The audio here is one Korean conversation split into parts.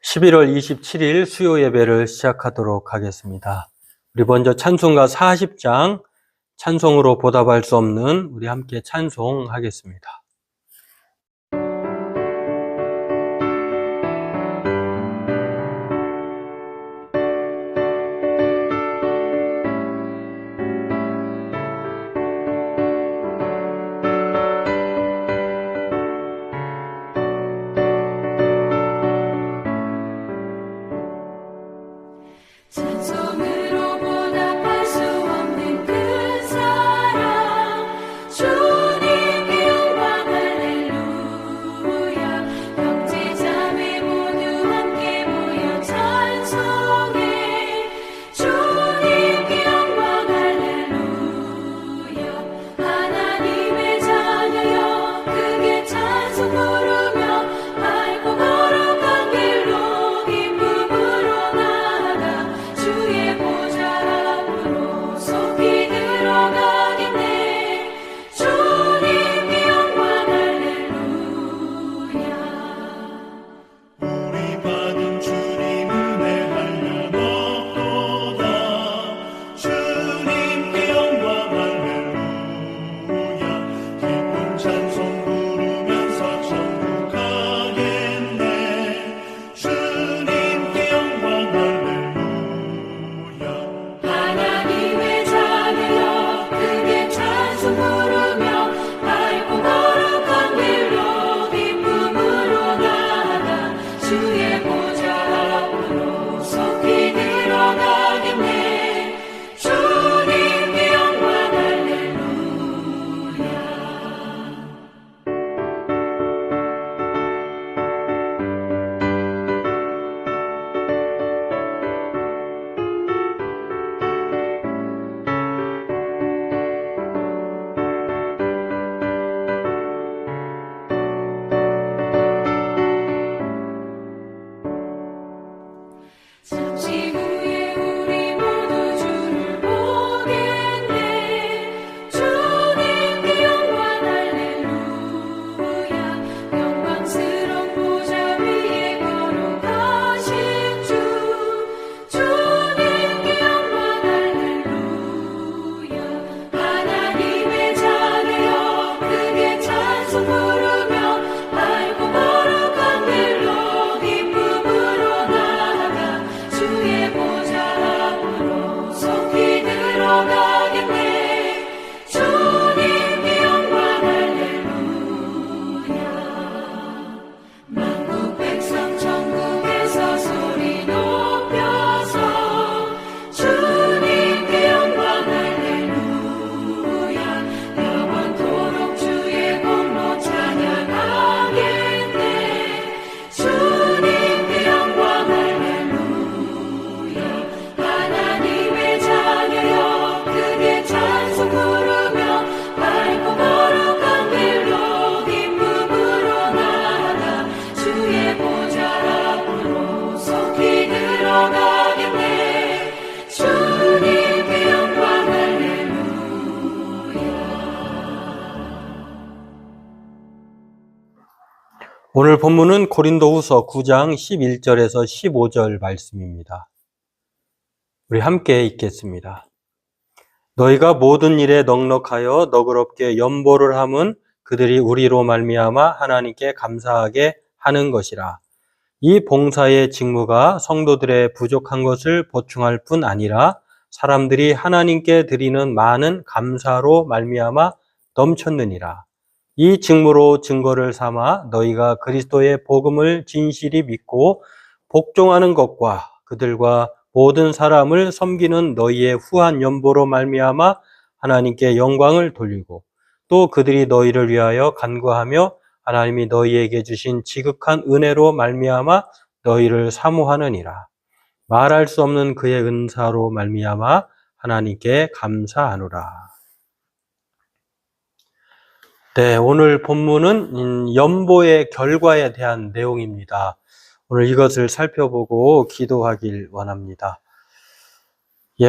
11월 27일 수요 예배를 시작하도록 하겠습니다. 우리 먼저 찬송가 40장 찬송으로 보답할 수 없는 우리 함께 찬송하겠습니다. 찬송으로 보답할 수 없는 그 사랑 주님께 영광 할렐루야. 형제자매 모두 함께 모여 찬송해 주님께 영광 할렐루야. 하나님의 자녀여 크게 찬송 부르며 밝고 거룩한 길로 기쁨으로 나아가 주의 보좌 앞으로 속히 들어가겠네. 주님께 영광 할렐루야. 우리 받은 주님 은혜 한량없도다. 주님께 영광 할렐루야. 기쁜 찬송 부르면서 천국 가겠네. 주님께 영광 할렐루야. 하나님의 자녀여 크게 찬송 부르며 밝고 거룩한 길로 기쁨으로 나아가 주의 보좌 앞으로 속히 들어가겠네. 주님께 영광 할렐루야. 잠시 후에 우리 모두 주를 보겠네. 주님께 영광 할렐루야. 영광스러운 보좌 위에 걸어가신 주님께 영광 할렐루야. 하나님의 자녀여 크게 찬송 부르며 밝고 거룩한 길로 기쁨으로 나아가 주의 보좌 앞으로 속히 들어가겠네. 주님께 영광 할렐루야. 만국 백성 천국에서 소리 높여서 주님께 영광 할렐루야. 영원토록 주의 공로 찬양하겠네. 주님께 영광 할렐루야. 하나님의 자녀여 크게 찬송 부르며 밝고 거룩한 길로 기쁨으로 나아가 주의 보좌 앞으로 속히 들어가겠네. 주님께 영광 할렐루야. 오늘 본문은 고린도후서 9장 11절에서 15절 말씀입니다. 우리 함께 읽겠습니다. 너희가 모든 일에 넉넉하여 너그럽게 연보를 함은 그들이 우리로 말미암아 하나님께 감사하게 하는 것이라. 이 봉사의 직무가 성도들의 부족한 것을 보충할 뿐 아니라 사람들이 하나님께 드리는 많은 감사로 말미암아 넘쳤느니라. 이 직무로 증거를 삼아 너희가 그리스도의 복음을 진실이 믿고 복종하는 것과 그들과 모든 사람을 섬기는 너희의 후한 연보로 말미암아 하나님께 영광을 돌리고 또 그들이 너희를 위하여 간구하며 하나님이 너희에게 주신 지극한 은혜로 말미암아 너희를 사모하느니라. 말할 수 없는 그의 은사로 말미암아 하나님께 감사하노라. 네, 오늘 본문은 연보의 결과에 대한 내용입니다. 오늘 이것을 살펴보고 기도하길 원합니다.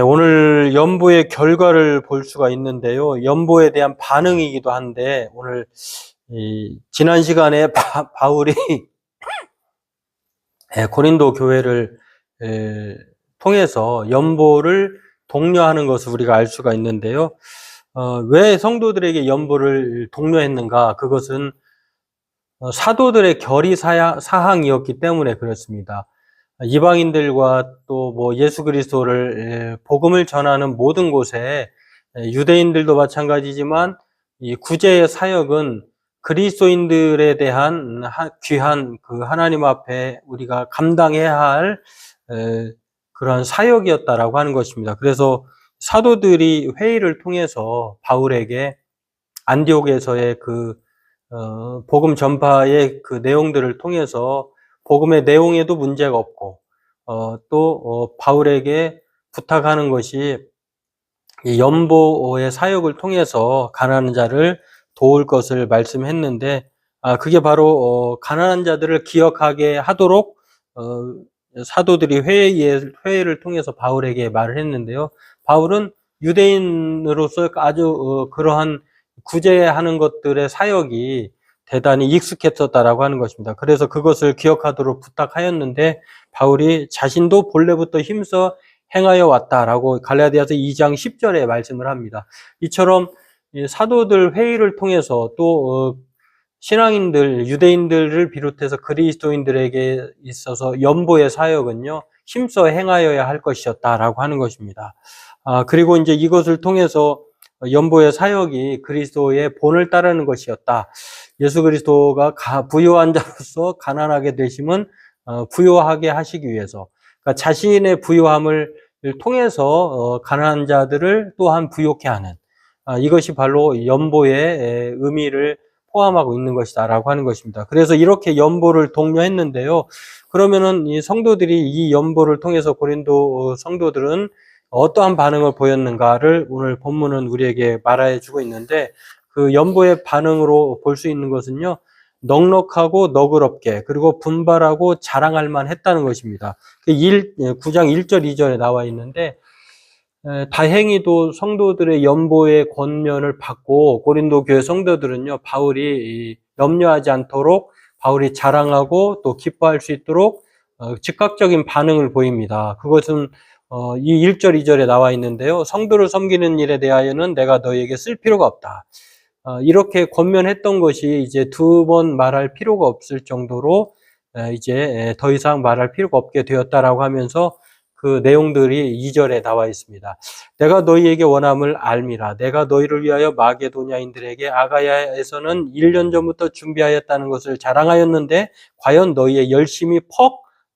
오늘 연보의 결과를 볼 수가 있는데요. 연보에 대한 반응이기도 한데 오늘 지난 시간에 바울이 고린도 교회를 통해서 연보를 독려하는 것을 우리가 알 수가 있는데요. 왜 성도들에게 연보를 독려했는가? 그것은 사도들의 결의 사항이었기 때문에 그렇습니다. 이방인들과 또 뭐 예수 그리스도를 복음을 전하는 모든 곳에 유대인들도 마찬가지지만 이 구제의 사역은 그리스도인들에 대한 귀한 그 하나님 앞에 우리가 감당해야 할 그러한 사역이었다라고 하는 것입니다. 그래서 사도들이 회의를 통해서 바울에게 안디옥에서의 그 복음 전파의 그 내용들을 통해서 복음의 내용에도 문제가 없고 또 바울에게 부탁하는 것이 이 연보의 사역을 통해서 가난한 자를 도울 것을 말씀했는데 그게 바로 가난한 자들을 기억하게 하도록 사도들이 회의를 통해서 바울에게 말을 했는데요. 바울은 유대인으로서 아주 그러한 구제하는 것들의 사역이 대단히 익숙했었다라고 하는 것입니다. 그래서 그것을 기억하도록 부탁하였는데 바울이 자신도 본래부터 힘써 행하여 왔다라고 갈라디아서 2장 10절에 말씀을 합니다. 이처럼 사도들 회의를 통해서 또 신앙인들, 유대인들을 비롯해서 그리스도인들에게 있어서 연보의 사역은요, 힘써 행하여야 할 것이었다라고 하는 것입니다. 그리고 이제 이것을 통해서 연보의 사역이 그리스도의 본을 따르는 것이었다. 예수 그리스도가 부요한 자로서 가난하게 되심은 부요하게 하시기 위해서, 그러니까 자신의 부요함을 통해서 가난한 자들을 또한 부요케 하는 이것이 바로 연보의 의미를 포함하고 있는 것이다라고 하는 것입니다. 그래서 이렇게 연보를 독려했는데요. 그러면은 이 성도들이 이 연보를 통해서 고린도 성도들은 어떠한 반응을 보였는가를 오늘 본문은 우리에게 말해 주고 있는데 그 연보의 반응으로 볼 수 있는 것은요. 넉넉하고 너그럽게 그리고 분발하고 자랑할 만했다는 것입니다. 9장 1절 2절에 나와 있는데 다행히도 성도들의 연보의 권면을 받고 고린도 교회 성도들은요. 바울이 염려하지 않도록 바울이 자랑하고 또 기뻐할 수 있도록 즉각적인 반응을 보입니다. 그것은 이 1절 2절에 나와 있는데요. 성도를 섬기는 일에 대하여는 내가 너희에게 쓸 필요가 없다. 이렇게 권면했던 것이 이제 두 번 말할 필요가 없을 정도로 이제 더 이상 말할 필요가 없게 되었다라고 하면서 그 내용들이 2절에 나와 있습니다. 내가 너희에게 원함을 알미라. 내가 너희를 위하여 마게도냐인들에게 아가야에서는 1년 전부터 준비하였다는 것을 자랑하였는데 과연 너희의 열심이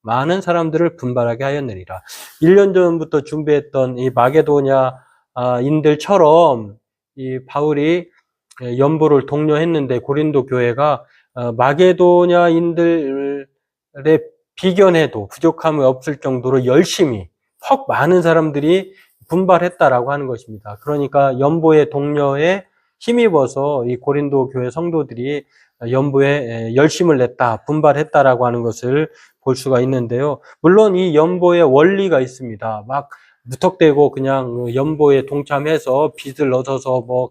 많은 사람들을 분발하게 하였느니라. 1년 전부터 준비했던 이 마게도냐인들처럼 이 바울이 연보를 독려했는데 고린도 교회가 마게도냐인들의 비견해도 부족함이 없을 정도로 열심히 많은 사람들이 분발했다라고 하는 것입니다. 그러니까 연보의 독려에 힘입어서 이 고린도 교회 성도들이 연보에 열심을 냈다, 분발했다라고 하는 것을 볼 수가 있는데요. 물론 이 연보의 원리가 있습니다. 막 무턱대고 그냥 연보에 동참해서 빚을 얻어서 뭐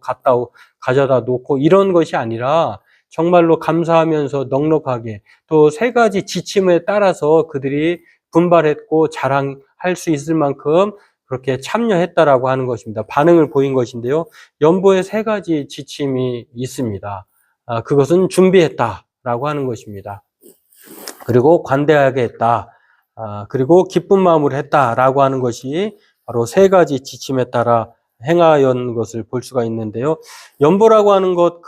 가져다 놓고 이런 것이 아니라 정말로 감사하면서 넉넉하게 또 세 가지 지침에 따라서 그들이 분발했고 자랑할 수 있을 만큼 그렇게 참여했다라고 하는 것입니다. 반응을 보인 것인데요. 연보에 세 가지 지침이 있습니다. 그것은 준비했다라고 하는 것입니다. 그리고 관대하게 했다. 그리고 기쁜 마음으로 했다라고 하는 것이 바로 세 가지 지침에 따라 행하였는 것을 볼 수가 있는데요. 연보라고 하는 것,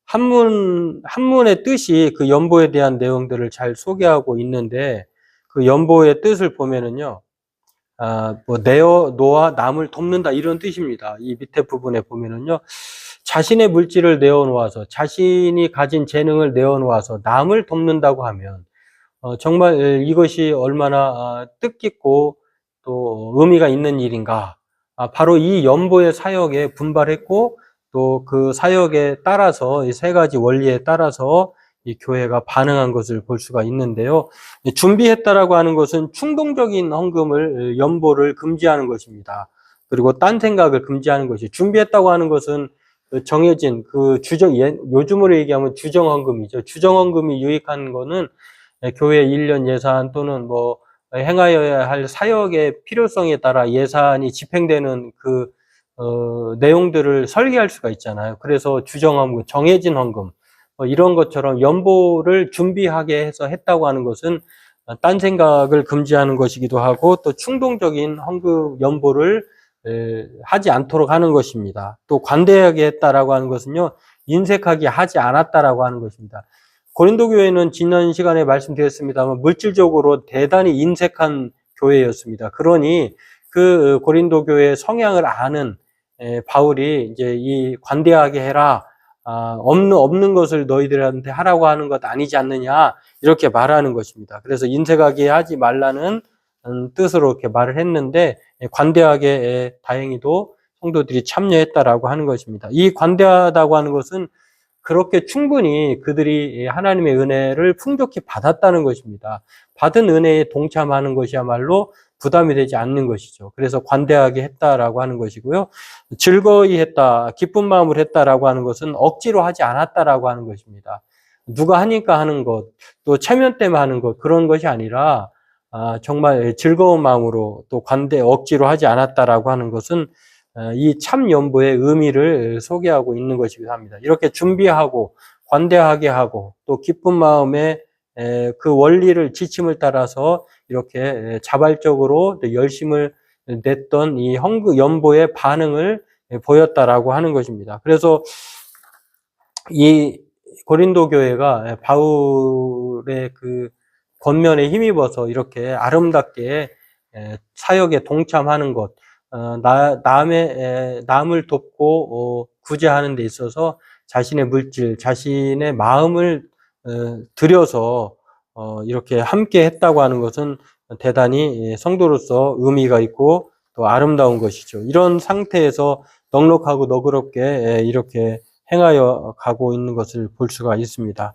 한문의 뜻이 그 연보에 대한 내용들을 잘 소개하고 있는데 그 연보의 뜻을 보면은요, 놓아 남을 돕는다 이런 뜻입니다. 이 밑에 부분에 보면은요, 자신의 물질을 내어놓아서 자신이 가진 재능을 내어놓아서 남을 돕는다고 하면 정말 이것이 얼마나 뜻깊고 또 의미가 있는 일인가. 바로 이 연보의 사역에 분발했고 또 그 사역에 따라서 이 세 가지 원리에 따라서 이 교회가 반응한 것을 볼 수가 있는데요. 준비했다라고 하는 것은 충동적인 헌금을 연보를 금지하는 것입니다. 그리고 딴 생각을 금지하는 것이 준비했다고 하는 것은 정해진 요즘으로 얘기하면 주정헌금이죠. 주정헌금이 유익한 거는 교회 1년 예산 또는 뭐 행하여야 할 사역의 필요성에 따라 예산이 집행되는 그 내용들을 설계할 수가 있잖아요. 그래서 주정헌금, 정해진 헌금 이런 것처럼 연보를 준비하게 해서 했다고 하는 것은 딴 생각을 금지하는 것이기도 하고 또 충동적인 헌금 연보를 하지 않도록 하는 것입니다. 또 관대하게 했다라고 하는 것은요, 인색하게 하지 않았다라고 하는 것입니다. 고린도 교회는 지난 시간에 말씀드렸습니다만 물질적으로 대단히 인색한 교회였습니다. 그러니 그 고린도 교회의 성향을 아는 바울이 이제 이 관대하게 해라, 없는 것을 너희들한테 하라고 하는 것 아니지 않느냐 이렇게 말하는 것입니다. 그래서 인색하게 하지 말라는 뜻으로 이렇게 말을 했는데 관대하게 다행히도 성도들이 참여했다라고 하는 것입니다. 이 관대하다고 하는 것은 그렇게 충분히 그들이 하나님의 은혜를 풍족히 받았다는 것입니다. 받은 은혜에 동참하는 것이야말로 부담이 되지 않는 것이죠. 그래서 관대하게 했다라고 하는 것이고요. 즐거이 했다, 기쁜 마음으로 했다라고 하는 것은 억지로 하지 않았다라고 하는 것입니다. 누가 하니까 하는 것, 또 체면 때문에 하는 것, 그런 것이 아니라 정말 즐거운 마음으로 또 억지로 하지 않았다라고 하는 것은 이 참 연보의 의미를 소개하고 있는 것이기도 합니다. 이렇게 준비하고 관대하게 하고 또 기쁜 마음에 그 원리를 지침을 따라서 이렇게 자발적으로 열심을 냈던 이 연보의 반응을 보였다라고 하는 것입니다. 그래서 이 고린도 교회가 바울의 그 권면에 힘입어서 이렇게 아름답게 사역에 동참하는 것, 남을 돕고 구제하는 데 있어서 자신의 물질, 자신의 마음을 들여서 이렇게 함께 했다고 하는 것은 대단히 성도로서 의미가 있고 또 아름다운 것이죠. 이런 상태에서 넉넉하고 너그럽게 이렇게 행하여 가고 있는 것을 볼 수가 있습니다.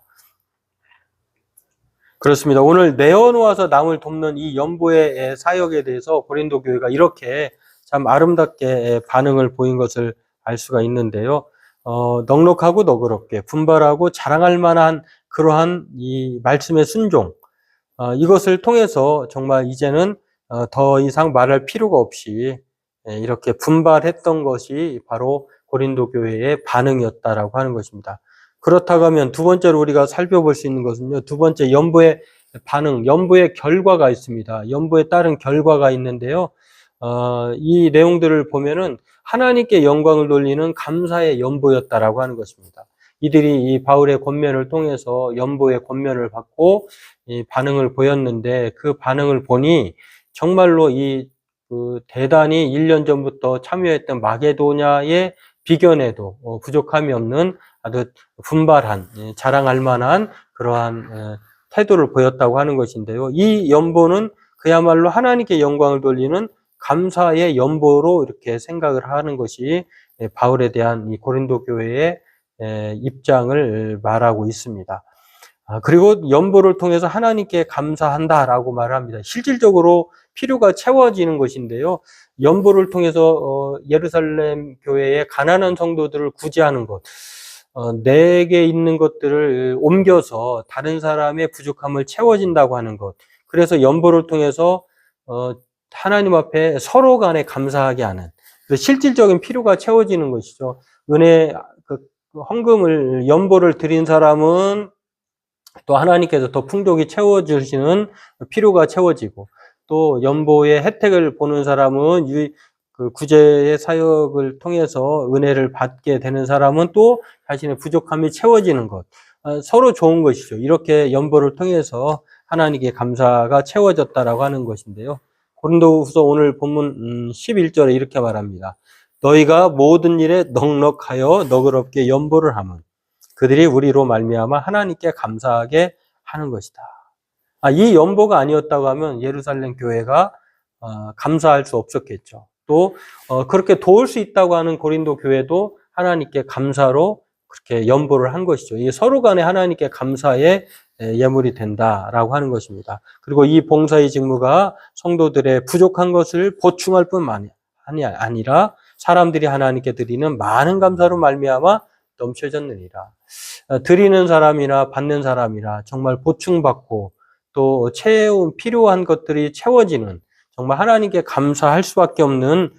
그렇습니다. 오늘 내어놓아서 남을 돕는 이 연보의 사역에 대해서 고린도 교회가 이렇게 참 아름답게 반응을 보인 것을 알 수가 있는데요. 넉넉하고 너그럽게 분발하고 자랑할 만한 그러한 이 말씀의 순종, 이것을 통해서 정말 이제는 더 이상 말할 필요가 없이 이렇게 분발했던 것이 바로 고린도 교회의 반응이었다라고 하는 것입니다. 그렇다고 하면 두 번째로 우리가 살펴볼 수 있는 것은요, 두 번째 연보의 반응, 연보의 결과가 있습니다. 연보에 따른 결과가 있는데요. 이 내용들을 보면은 하나님께 영광을 돌리는 감사의 연보였다라고 하는 것입니다. 이들이 이 바울의 권면을 통해서 연보의 권면을 받고 이 반응을 보였는데 그 반응을 보니 정말로 대단히 1년 전부터 참여했던 마게도냐의 비견에도 부족함이 없는 아주 분발한, 자랑할 만한 그러한 태도를 보였다고 하는 것인데요. 이 연보는 그야말로 하나님께 영광을 돌리는 감사의 연보로 이렇게 생각을 하는 것이 바울에 대한 이 고린도 교회의 입장을 말하고 있습니다. 그리고 연보를 통해서 하나님께 감사한다라고 말합니다. 실질적으로 필요가 채워지는 것인데요. 연보를 통해서 예루살렘 교회의 가난한 성도들을 구제하는 것, 내게 있는 것들을 옮겨서 다른 사람의 부족함을 채워진다고 하는 것, 그래서 연보를 통해서 하나님 앞에 서로 간에 감사하게 하는 실질적인 필요가 채워지는 것이죠. 헌금을, 연보를 드린 사람은 또 하나님께서 더 풍족히 채워주시는 필요가 채워지고, 또 연보의 혜택을 보는 사람은 그 구제의 사역을 통해서 은혜를 받게 되는 사람은 또 자신의 부족함이 채워지는 것, 서로 좋은 것이죠. 이렇게 연보를 통해서 하나님께 감사가 채워졌다라고 하는 것인데요. 고린도후서 오늘 본문 11절에 이렇게 말합니다. 너희가 모든 일에 넉넉하여 너그럽게 연보를 하면 그들이 우리로 말미암아 하나님께 감사하게 하는 것이다. 이 연보가 아니었다고 하면 예루살렘 교회가 감사할 수 없었겠죠. 또 그렇게 도울 수 있다고 하는 고린도 교회도 하나님께 감사로 그렇게 연보를 한 것이죠. 이 서로 간에 하나님께 감사의 예물이 된다라고 하는 것입니다. 그리고 이 봉사의 직무가 성도들의 부족한 것을 보충할 뿐만 아니라 사람들이 하나님께 드리는 많은 감사로 말미암아 넘쳐졌느니라. 드리는 사람이나 받는 사람이나 정말 보충받고 또 필요한 것들이 채워지는, 정말 하나님께 감사할 수밖에 없는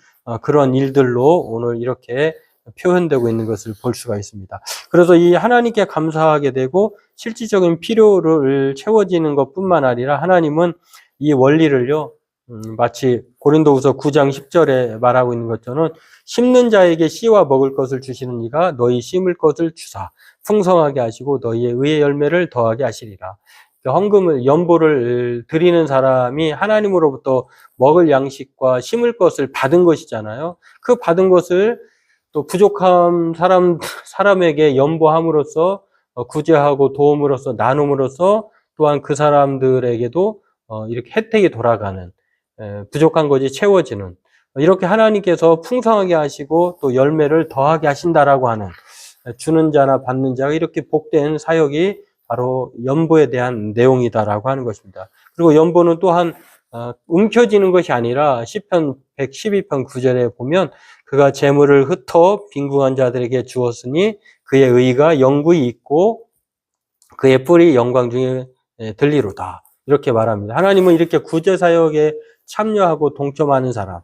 그런 일들로 오늘 이렇게 표현되고 있는 것을 볼 수가 있습니다. 그래서 이 하나님께 감사하게 되고 실질적인 필요를 채워지는 것뿐만 아니라 하나님은 이 원리를요, 마치 고린도후서 9장 10절에 말하고 있는 것처럼 심는 자에게 씨와 먹을 것을 주시는 이가 너희 심을 것을 주사 풍성하게 하시고 너희의 의의 열매를 더하게 하시리라. 헌금을, 연보를 드리는 사람이 하나님으로부터 먹을 양식과 심을 것을 받은 것이잖아요. 그 받은 것을 또 부족한 사람에게 연보함으로써 구제하고 도움으로써 나눔으로써 또한 그 사람들에게도 이렇게 혜택이 돌아가는, 부족한 것이 채워지는, 이렇게 하나님께서 풍성하게 하시고 또 열매를 더하게 하신다라고 하는, 주는 자나 받는 자가 이렇게 복된 사역이 바로 연보에 대한 내용이다라고 하는 것입니다. 그리고 연보는 또한 움켜쥐는 것이 아니라 시편 112편 9절에 보면 그가 재물을 흩어 빈궁한 자들에게 주었으니 그의 의가 영구히 있고 그의 뿔이 영광 중에 들리로다. 이렇게 말합니다. 하나님은 이렇게 구제 사역에 참여하고 동참하는 사람,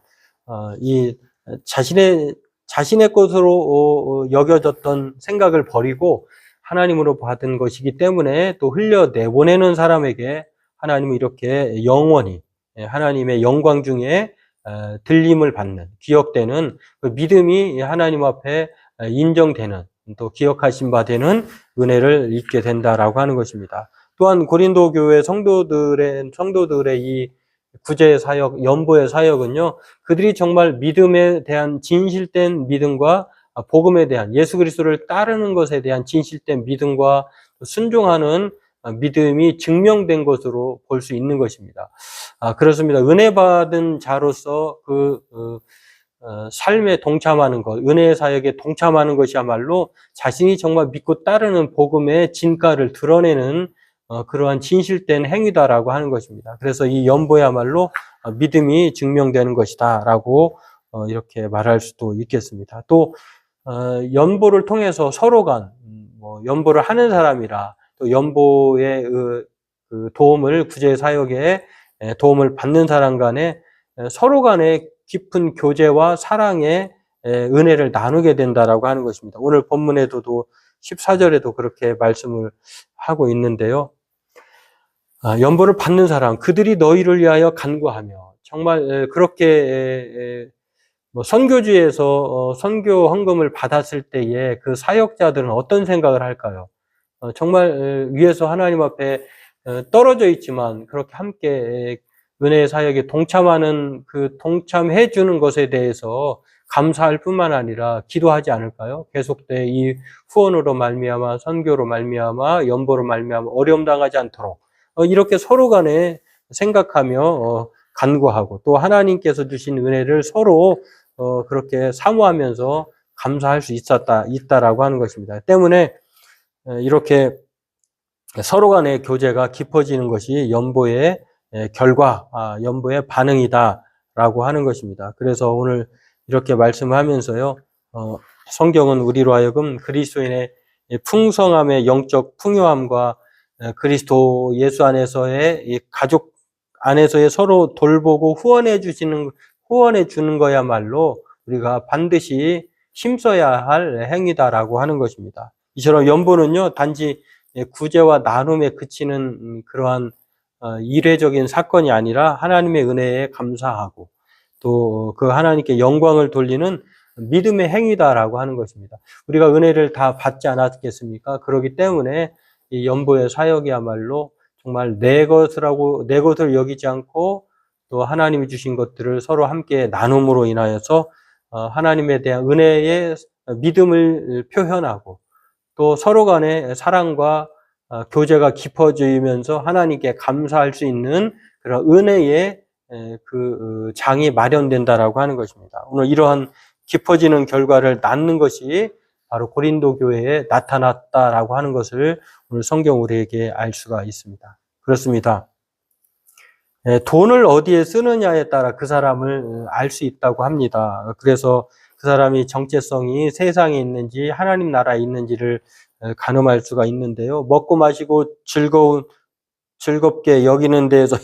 이 자신의 것으로 여겨졌던 생각을 버리고 하나님으로 받은 것이기 때문에 또 흘려 내보내는 사람에게 하나님은 이렇게 영원히 하나님의 영광 중에 들림을 받는, 기억되는 그 믿음이 하나님 앞에 인정되는, 또 기억하신 바 되는 은혜를 입게 된다라고 하는 것입니다. 또한 고린도 교회 성도들의 이 구제 사역, 연보의 사역은요, 그들이 정말 믿음에 대한 진실된 믿음과 복음에 대한, 예수 그리스도를 따르는 것에 대한 진실된 믿음과 순종하는 믿음이 증명된 것으로 볼 수 있는 것입니다. 그렇습니다. 은혜 받은 자로서 삶에 동참하는 것, 은혜의 사역에 동참하는 것이야말로 자신이 정말 믿고 따르는 복음의 진가를 드러내는 그러한 진실된 행위다라고 하는 것입니다. 그래서 이 연보야말로 믿음이 증명되는 것이다라고 이렇게 말할 수도 있겠습니다. 또 연보를 통해서 서로 간 연보를 하는 사람이라 또 연보의 그 도움을, 구제 사역에 도움을 받는 사람 간에 서로 간의 깊은 교제와 사랑의 은혜를 나누게 된다라고 하는 것입니다. 오늘 본문에도 14절에도 그렇게 말씀을 하고 있는데요. 연보를 받는 사람, 그들이 너희를 위하여 간구하며, 정말 그렇게 선교지에서 선교 헌금을 받았을 때에 그 사역자들은 어떤 생각을 할까요? 정말 위에서 하나님 앞에 떨어져 있지만 그렇게 함께 은혜의 사역에 동참하는, 그 동참해 주는 것에 대해서 감사할 뿐만 아니라 기도하지 않을까요? 계속돼 이 후원으로 말미암아, 선교로 말미암아, 연보로 말미암아 어려움 당하지 않도록 이렇게 서로 간에 생각하며 간구하고 또 하나님께서 주신 은혜를 서로 그렇게 사모하면서 감사할 수 있다라고 하는 것입니다. 때문에 이렇게 서로 간의 교제가 깊어지는 것이 연보의 결과, 연보의 반응이다라고 하는 것입니다. 그래서 오늘 이렇게 말씀하면서요, 성경은 우리로 하여금 그리스도인의 풍성함의 영적 풍요함과 그리스도 예수 안에서의 이 가족 안에서의 서로 돌보고 후원해 주는 거야말로 우리가 반드시 힘써야 할 행위다라고 하는 것입니다. 이처럼 연보는요, 단지 구제와 나눔에 그치는 그러한 일회적인 사건이 아니라 하나님의 은혜에 감사하고 또 그 하나님께 영광을 돌리는 믿음의 행위다라고 하는 것입니다. 우리가 은혜를 다 받지 않았겠습니까? 그렇기 때문에 이 연보의 사역이야말로 정말 내 것을 여기지 않고 또 하나님이 주신 것들을 서로 함께 나눔으로 인하여서 하나님에 대한 은혜의 믿음을 표현하고 또 서로 간의 사랑과 교제가 깊어지면서 하나님께 감사할 수 있는 그런 은혜의 그 장이 마련된다라고 하는 것입니다. 오늘 이러한 깊어지는 결과를 낳는 것이 바로 고린도 교회에 나타났다라고 하는 것을 오늘 성경 우리에게 알 수가 있습니다. 그렇습니다. 돈을 어디에 쓰느냐에 따라 그 사람을 알 수 있다고 합니다. 그래서 그 사람이 정체성이 세상에 있는지 하나님 나라에 있는지를 가늠할 수가 있는데요. 먹고 마시고 즐거운 즐겁게 여기는 데에서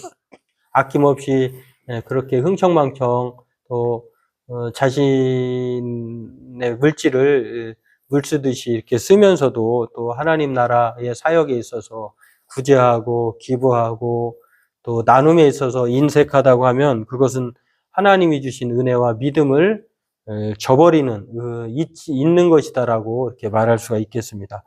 아낌없이 그렇게 흥청망청 또 자신의 물질을 물쓰듯이 이렇게 쓰면서도 또 하나님 나라의 사역에 있어서 구제하고 기부하고 또 나눔에 있어서 인색하다고 하면 그것은 하나님이 주신 은혜와 믿음을 저버리는 있는 것이다라고 이렇게 말할 수가 있겠습니다.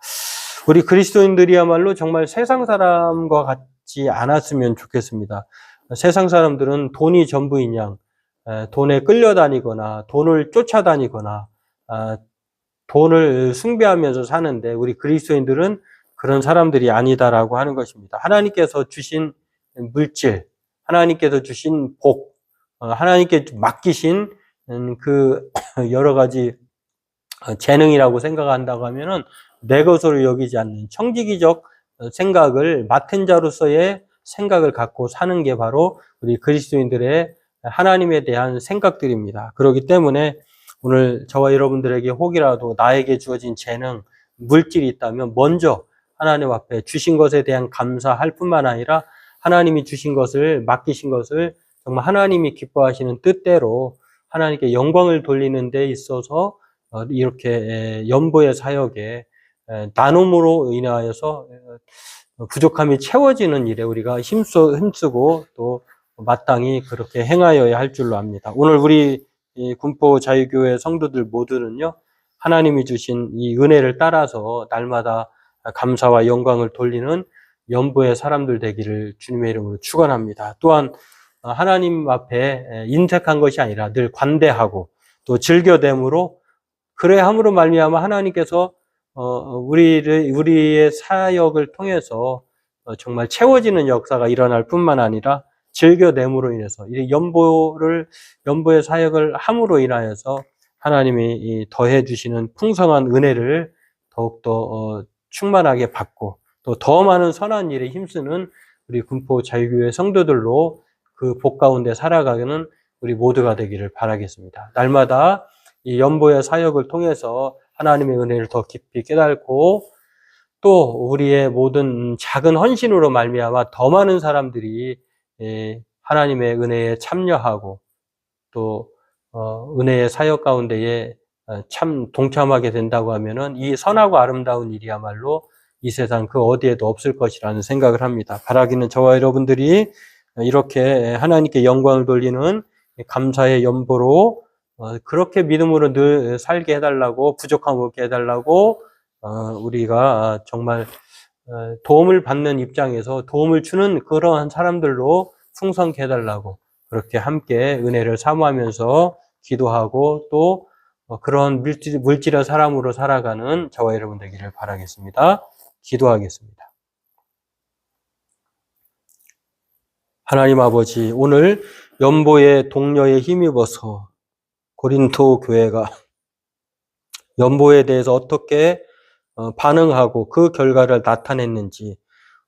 우리 그리스도인들이야말로 정말 세상 사람과 같지 않았으면 좋겠습니다. 세상 사람들은 돈이 전부인 양 돈에 끌려다니거나 돈을 쫓아다니거나 돈을 숭배하면서 사는데 우리 그리스도인들은 그런 사람들이 아니다라고 하는 것입니다. 하나님께서 주신 물질, 하나님께서 주신 복, 하나님께 맡기신 그 여러 가지 재능이라고 생각한다고 하면은 내 것으로 여기지 않는 청지기적 생각을 맡은 자로서의 생각을 갖고 사는 게 바로 우리 그리스도인들의 하나님에 대한 생각들입니다. 그렇기 때문에 오늘 저와 여러분들에게 혹이라도 나에게 주어진 재능, 물질이 있다면 먼저 하나님 앞에 주신 것에 대한 감사할 뿐만 아니라 하나님이 주신 것을 맡기신 것을 정말 하나님이 기뻐하시는 뜻대로 하나님께 영광을 돌리는 데 있어서 이렇게 연보의 사역에 나눔으로 인하여서 부족함이 채워지는 일에 우리가 힘쓰고 또 마땅히 그렇게 행하여야 할 줄로 압니다. 오늘 우리 군포 자유교회 성도들 모두는요, 하나님이 주신 이 은혜를 따라서 날마다 감사와 영광을 돌리는 연보의 사람들 되기를 주님의 이름으로 축원합니다. 또한 하나님 앞에 인색한 것이 아니라 늘 관대하고 또 즐겨됨으로 그래 함으로 말미암아 하나님께서 우리의 사역을 통해서 정말 채워지는 역사가 일어날 뿐만 아니라 즐겨냄으로 인해서 이 연보의 사역을 함으로 인하여서 하나님이 더해 주시는 풍성한 은혜를 더욱더 충만하게 받고 또 더 많은 선한 일에 힘쓰는 우리 군포 자유교회 성도들로 그 복 가운데 살아가는 우리 모두가 되기를 바라겠습니다. 날마다 이 연보의 사역을 통해서 하나님의 은혜를 더 깊이 깨닫고 또 우리의 모든 작은 헌신으로 말미암아 더 많은 사람들이 하나님의 은혜에 참여하고 또 은혜의 사역 가운데에 참 동참하게 된다고 하면은 이 선하고 아름다운 일이야말로 이 세상 그 어디에도 없을 것이라는 생각을 합니다. 바라기는 저와 여러분들이 이렇게 하나님께 영광을 돌리는 감사의 연보로 그렇게 믿음으로 늘 살게 해달라고, 부족함 없게 해달라고 우리가 정말 도움을 받는 입장에서 도움을 주는 그러한 사람들로 풍성케 해달라고 그렇게 함께 은혜를 사모하면서 기도하고 또 그런 물질의 사람으로 살아가는 저와 여러분 되기를 바라겠습니다. 기도하겠습니다. 하나님 아버지, 오늘 연보의 동료에 힘입어서 고린도 교회가 연보에 대해서 어떻게 반응하고 그 결과를 나타냈는지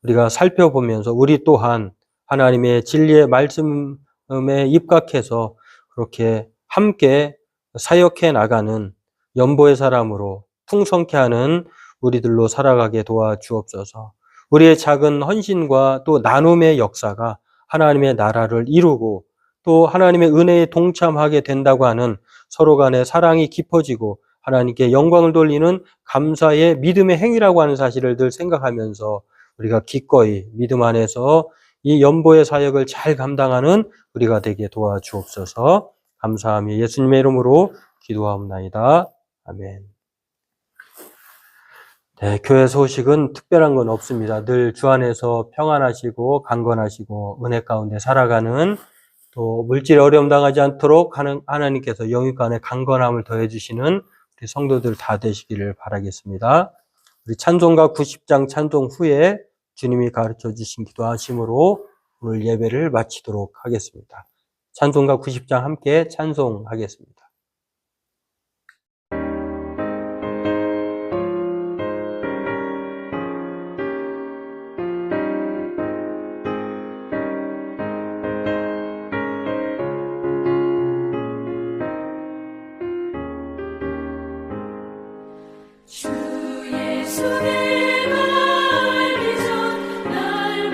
우리가 살펴보면서 우리 또한 하나님의 진리의 말씀에 입각해서 그렇게 함께 사역해 나가는 연보의 사람으로 풍성케 하는 우리들로 살아가게 도와주옵소서. 우리의 작은 헌신과 또 나눔의 역사가 하나님의 나라를 이루고 또 하나님의 은혜에 동참하게 된다고 하는 서로 간의 사랑이 깊어지고 하나님께 영광을 돌리는 감사의 믿음의 행위라고 하는 사실을 늘 생각하면서 우리가 기꺼이 믿음 안에서 이 연보의 사역을 잘 감당하는 우리가 되게 도와주옵소서. 감사하며 예수님의 이름으로 기도하옵나이다. 아멘. 네, 교회 소식은 특별한 건 없습니다. 늘 주 안에서 평안하시고 강건하시고 은혜 가운데 살아가는 또 물질에 어려움 당하지 않도록 하나님께서 영육간의 강건함을 더해 주시는 우리 성도들 다 되시기를 바라겠습니다. 우리 찬송가 90장 찬송 후에 주님이 가르쳐 주신 기도하심으로 오늘 예배를 마치도록 하겠습니다. 찬송가 90장 함께 찬송하겠습니다. 주 예수 내가 알기 전 날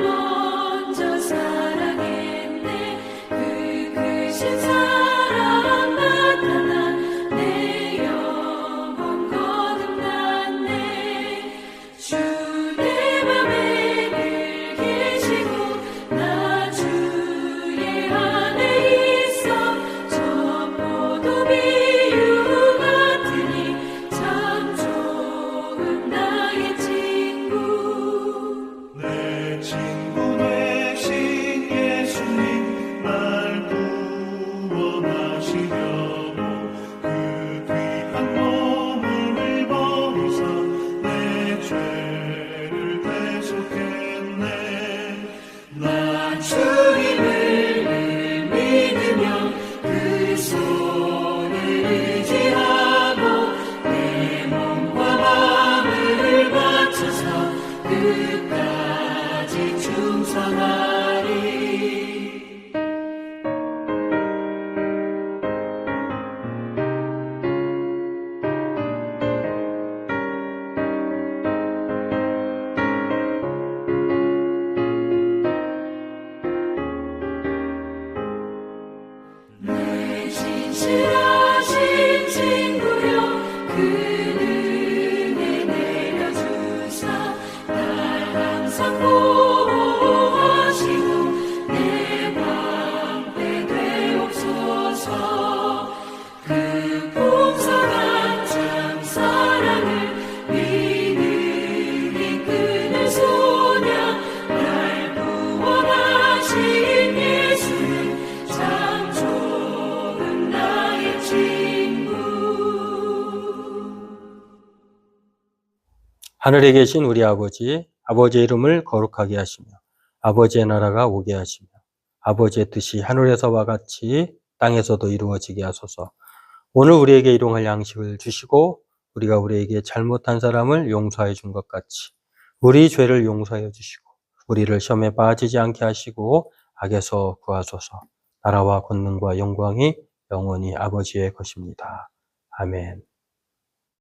끝까지 충성하리. 내 진실하신 친구여 그 은혜 내려주사 날 항상 보호하시고 내 방패 되옵소서. 그 풍성한 참 사랑을 믿으니 그늘 소냐 날 구원하신 예수는 참 좋은 나의 친구. 하늘에 계신 우리 아버지, 아버지의 이름을 거룩하게 하시며 아버지의 나라가 오게 하시며 아버지의 뜻이 하늘에서와 같이 땅에서도 이루어지게 하소서. 오늘 우리에게 일용할 양식을 주시고 우리가 우리에게 잘못한 사람을 용서해 준 것 같이 우리 죄를 용서해 주시고 우리를 시험에 빠지지 않게 하시고 악에서 구하소서. 나라와 권능과 영광이 영원히 아버지의 것입니다. 아멘.